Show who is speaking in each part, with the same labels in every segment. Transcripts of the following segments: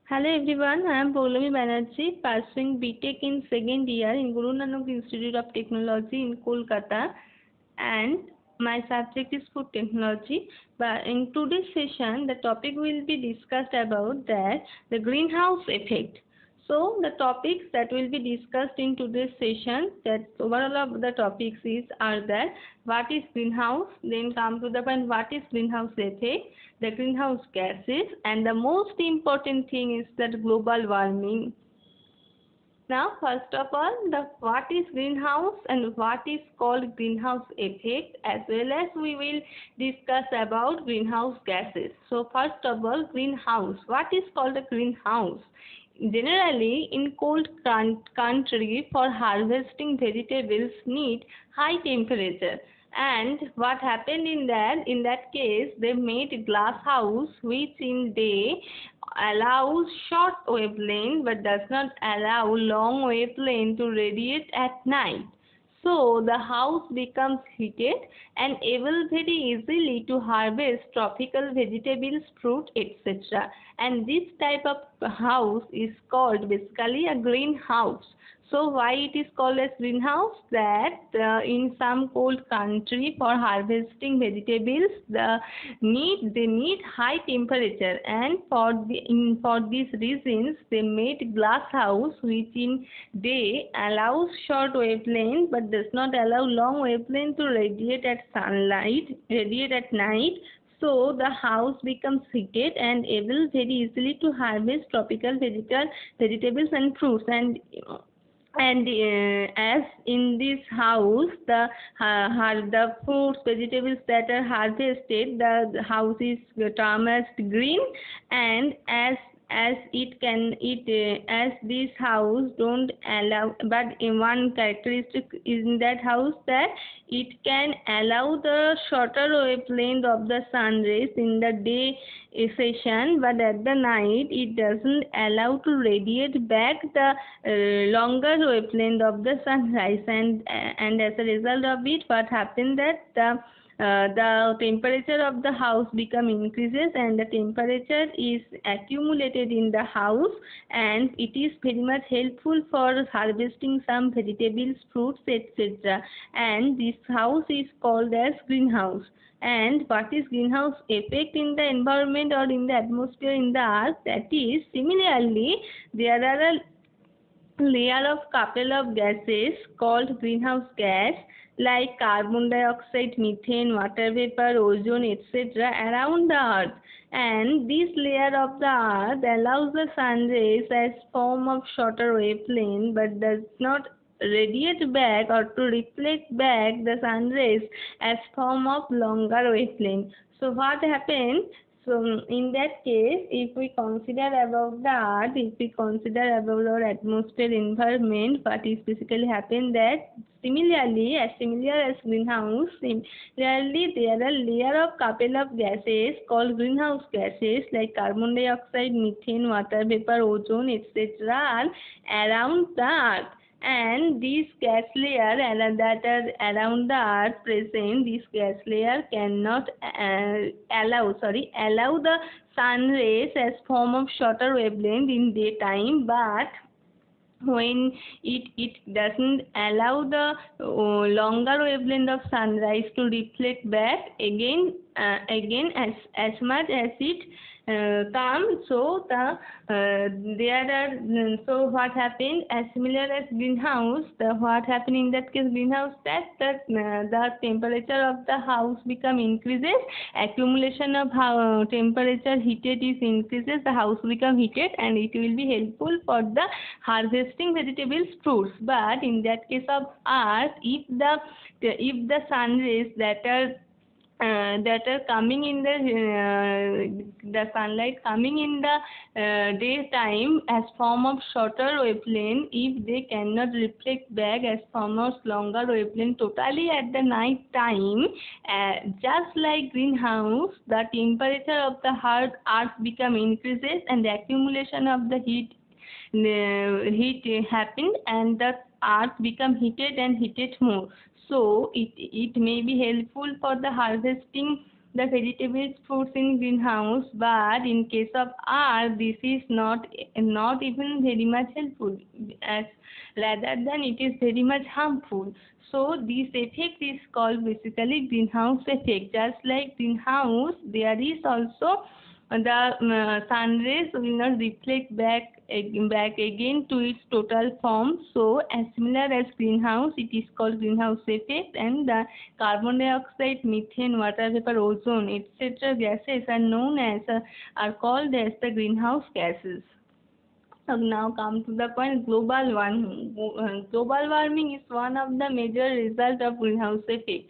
Speaker 1: Hello everyone, I am Paulami Banerjee, pursuing BTech in second year in Guru Nanak Institute of Technology in Kolkata, and my subject is food technology. But in today's session, the topic will be discussed about that the greenhouse effect. So the topics that will be discussed in today's session, that overall of the topics are that what is greenhouse, then come to the point what is greenhouse effect, the greenhouse gases, and the most important thing is that global warming. Now, first of all, the what is greenhouse and what is called greenhouse effect, as well as we will discuss about greenhouse gases. So, first of all, greenhouse. What is called a greenhouse? Generally, in cold country, for harvesting vegetables need high temperature. And what happened in that case, they made glass house which in day allows short wavelength but does not allow long wavelength to radiate at night. So the house becomes heated and able very easily to harvest tropical vegetables, fruit, etc. And this type of house is called basically a greenhouse. So why it is called as greenhouse? That in some cold country for harvesting vegetables, they need high temperature, and for these reasons they made glass house which in day allows short wavelength but does not allow long wavelength to radiate at night. So the house becomes heated and able very easily to harvest tropical vegetables and fruits. And as in this house, the fruits, vegetables that are harvested, the house is termed as green. And as this house don't allow, but in one characteristic in that house, that it can allow the shorter wavelength of the sun rays in the day session, but at the night it doesn't allow to radiate back the longer wavelength of the sunrise. And as a result of it, what happened that the temperature of the house increases, and the temperature is accumulated in the house, and it is very much helpful for harvesting some vegetables, fruits, etc. And this house is called as greenhouse. And what is greenhouse effect in the environment or in the atmosphere in the earth? That is, similarly, there are a layer of couple of gases called greenhouse gas, like carbon dioxide, methane, water vapor, ozone, etc. around the earth. And this layer of the earth allows the sun rays as form of shorter wavelength but does not radiate back or to reflect back the sun rays as form of longer wavelength. So what happened? So in that case, if we consider about the earth, if we consider about our atmosphere environment, what is basically happened that similarly, as similar as greenhouse, similarly there are layer of couple of gases called greenhouse gases like carbon dioxide, methane, water vapor, ozone, etc. are around the earth. And these gas layer that are around the earth present, this gas layer cannot allow the sun rays as form of shorter wavelength in daytime, but when it doesn't allow the longer wavelength of sunrise to reflect back again as much as it comes. So so what happened, as similar as greenhouse, what happened in that case greenhouse, that the temperature of the house increases, accumulation of temperature heated is increases, the house become heated, and it will be helpful for the harvesting vegetables, fruits. But in that case of earth, if the sun rays that are coming in the sunlight coming in the daytime as form of shorter wavelength, if they cannot reflect back as form of longer wavelength totally at the night time, just like greenhouse, the temperature of the earth become increases, and the accumulation of the heat happened, and the earth become heated and heated more. So it may be helpful for the harvesting the vegetables fruits in greenhouse, but in case of earth this is not even very much helpful, as rather than it is very much harmful. So this effect is called basically greenhouse effect. Just like greenhouse, there is also the sun rays will not reflect back again to its total form. So as similar as greenhouse, it is called greenhouse effect, and the carbon dioxide, methane, water vapor, ozone, etc. gases are known as are called as the greenhouse gases. So now come to the point, global warming. Global warming is one of the major results of greenhouse effect.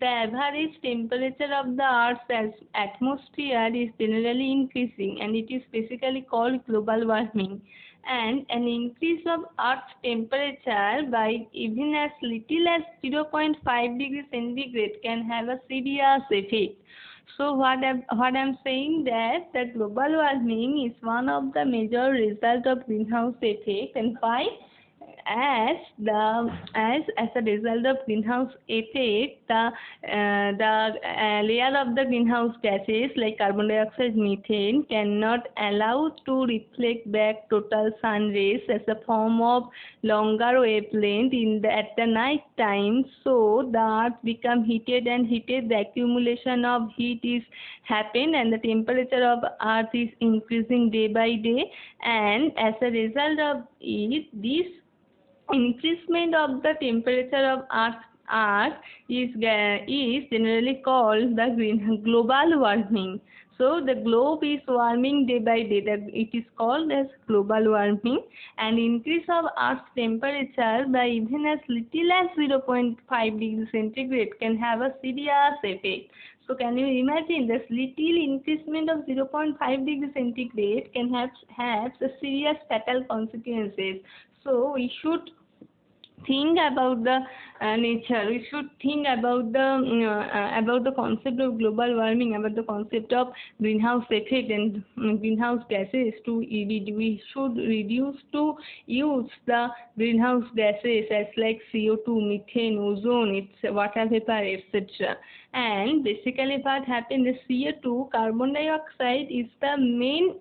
Speaker 1: The average temperature of the Earth's atmosphere is generally increasing, and it is basically called global warming. And an increase of Earth's temperature by even as little as 0.5 degrees centigrade can have a serious effect. So what I'm saying that the global warming is one of the major result of greenhouse effect, and why? As a result of greenhouse effect, the layer of the greenhouse gases like carbon dioxide, methane cannot allow to reflect back total sun rays as a form of longer wavelength at the night time. So the earth become heated, and the accumulation of heat is happen, and the temperature of earth is increasing day by day, and as a result of it, this increasement of the temperature of earth is generally called the global warming. So the globe is warming day by day. It is called as global warming. And increase of earth's temperature by even as little as 0.5 degrees centigrade can have a serious effect. So can you imagine this little increasement of 0.5 degrees centigrade can have a serious fatal consequences. So we should think about the nature. We should think about the concept of global warming, about the concept of greenhouse effect and greenhouse gases. We should reduce to use the greenhouse gases as like CO2, methane, ozone, it's water vapor, etc. And basically what happens is CO2, carbon dioxide, is the main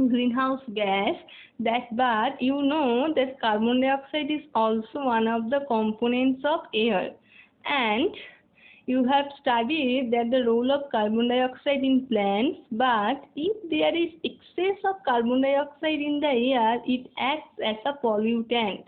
Speaker 1: greenhouse gas, but you know that carbon dioxide is also one of the components of air, and you have studied that the role of carbon dioxide in plants, but if there is excess of carbon dioxide in the air, it acts as a pollutant.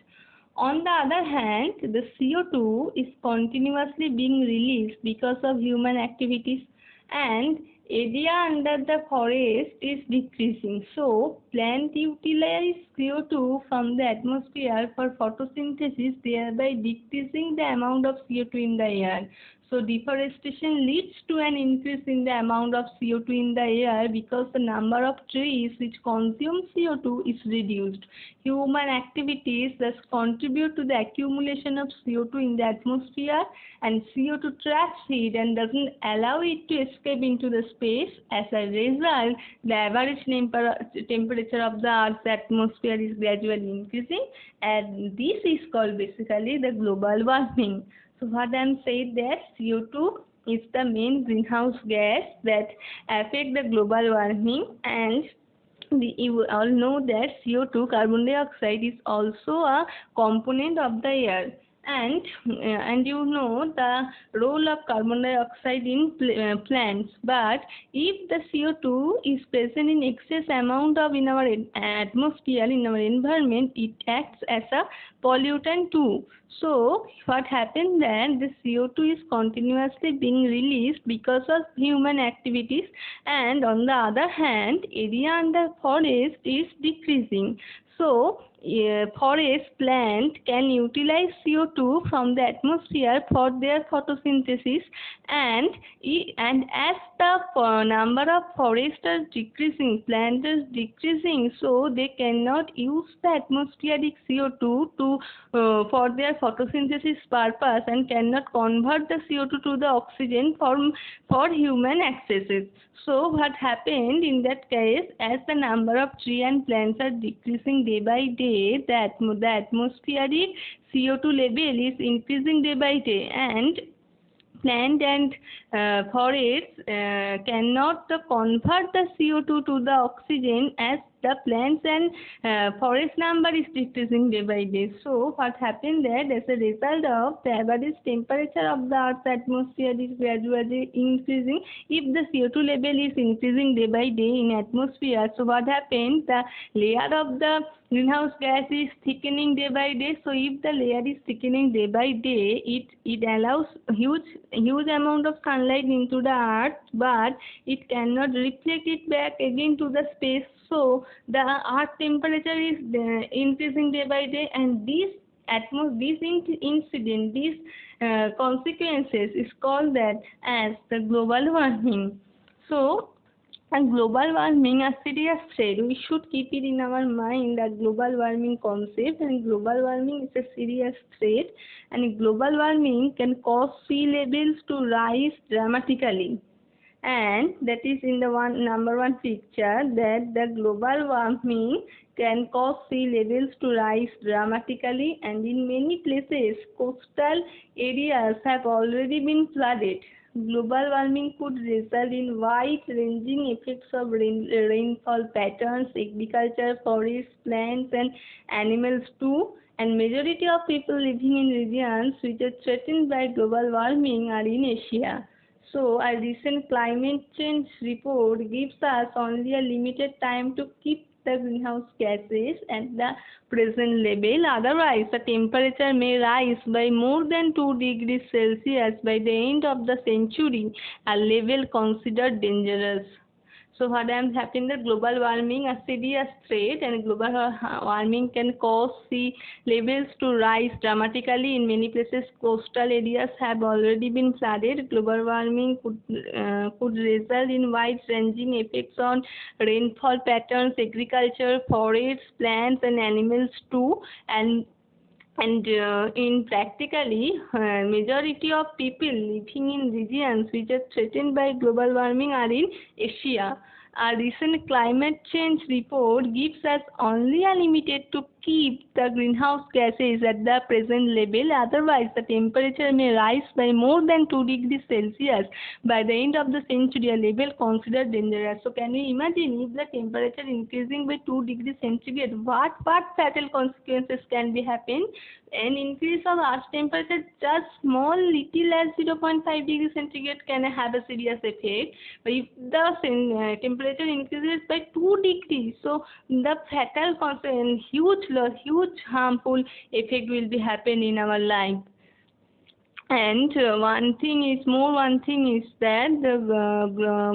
Speaker 1: On the other hand, the CO2 is continuously being released because of human activities, and area under the forest is decreasing. So, plants utilize CO2 from the atmosphere for photosynthesis, thereby decreasing the amount of CO2 in the air. So, deforestation leads to an increase in the amount of CO2 in the air because the number of trees which consume CO2 is reduced. Human activities thus contribute to the accumulation of CO2 in the atmosphere, and CO2 traps heat and doesn't allow it to escape into the space. As a result, the average temperature of the Earth's atmosphere is gradually increasing, and this is called basically the global warming. So what I am saying that CO2 is the main greenhouse gas that affect the global warming, and you all know that CO2, carbon dioxide, is also a component of the air. And you know the role of carbon dioxide in plants, but if the CO2 is present in excess amount in our atmosphere, in our environment, it acts as a pollutant too. So what happens then, the CO2 is continuously being released because of human activities, and on the other hand, area under forest is decreasing. So forest plant can utilize CO2 from the atmosphere for their photosynthesis, and as the number of forests are decreasing, plant is decreasing, so they cannot use the atmospheric CO2 for their photosynthesis purpose, and cannot convert the CO2 to the oxygen for human accesses. So what happened in that case, as the number of trees and plants are decreasing day by day, the atmospheric CO2 level is increasing day by day, and plant and forests cannot convert the CO2 to the oxygen, as the plants and forest number is decreasing day by day. So what happened that as a result of the average temperature of the Earth's atmosphere is gradually increasing. If the CO2 level is increasing day by day in atmosphere, so what happened, the layer of the greenhouse gas is thickening day by day. So if the layer is thickening day by day, it allows huge amount of sunlight into the earth, but it cannot reflect it back again to the space. So the earth temperature is increasing day by day, and this incident, these consequences is called that as the global warming. So, and global warming, a serious threat. We should keep it in our mind, that global warming concept, and global warming is a serious threat, and global warming can cause sea levels to rise dramatically. And that is in the number one picture, that the global warming can cause sea levels to rise dramatically, and in many places coastal areas have already been flooded. Global warming could result in wide-ranging effects of rainfall patterns, agriculture, forests, plants, and animals too. And majority of people living in regions which are threatened by global warming are in Asia. So, a recent climate change report gives us only a limited time to keep the greenhouse gases at the present level. Otherwise, the temperature may rise by more than 2 degrees Celsius by the end of the century, a level considered dangerous. So what is happening, the global warming a serious threat, and global warming can cause sea levels to rise dramatically. In many places coastal areas have already been flooded. Global warming could result in wide-ranging effects on rainfall patterns, agriculture, forests, plants, and animals too. And in practically, majority of people living in regions which are threatened by global warming are in Asia. A recent climate change report gives us only a limited to keep the greenhouse gases at the present level. Otherwise, the temperature may rise by more than 2 degrees Celsius by the end of the century, a level considered dangerous. So, can you imagine, if the temperature increasing by 2 degrees centigrade, what fatal consequences can be happen? An increase of Earth's temperature just small little as 0.5 degrees centigrade can have a serious effect. But if the temperature increases by 2 degrees, so the fatal consequence, huge harmful effect will be happen in our life. And one thing is that the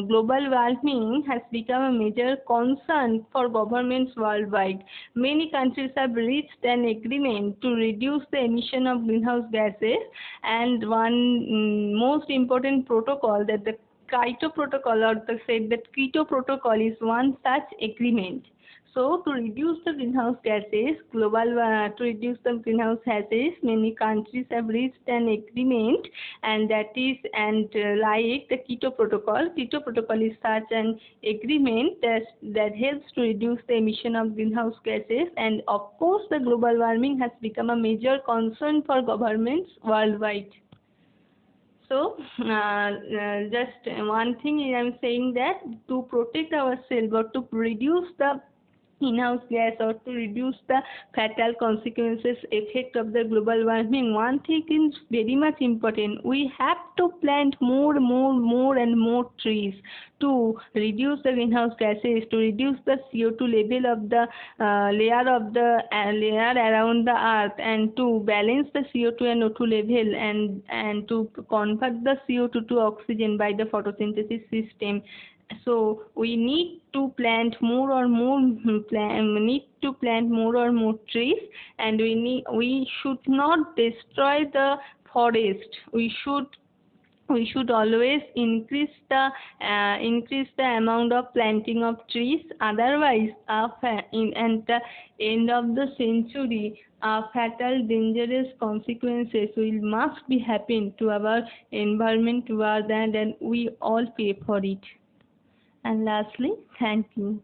Speaker 1: global warming has become a major concern for governments worldwide. Many countries have reached an agreement to reduce the emission of greenhouse gases, and one most important protocol, that the Kyoto Protocol, or the said that Kyoto Protocol, is one such agreement. So, to reduce the greenhouse gases, many countries have reached an agreement, and like the Kyoto Protocol. Kyoto Protocol is such an agreement that helps to reduce the emission of greenhouse gases, and of course, the global warming has become a major concern for governments worldwide. So, just one thing I am saying, that to protect ourselves or to reduce the greenhouse gas, or to reduce the fatal consequences effect of the global warming, one thing is very much important. We have to plant more and more trees to reduce the greenhouse gases, to reduce the CO2 level of the layer around the earth, and to balance the CO2 and O2 level, and to convert the CO2 to oxygen by the photosynthesis system. So we need to plant more or more trees, and we should not destroy the forest. We should always increase the amount of planting of trees. Otherwise, at the end of the century, fatal dangerous consequences must be happen to our environment, to our land, and we all pay for it. And lastly, thank you.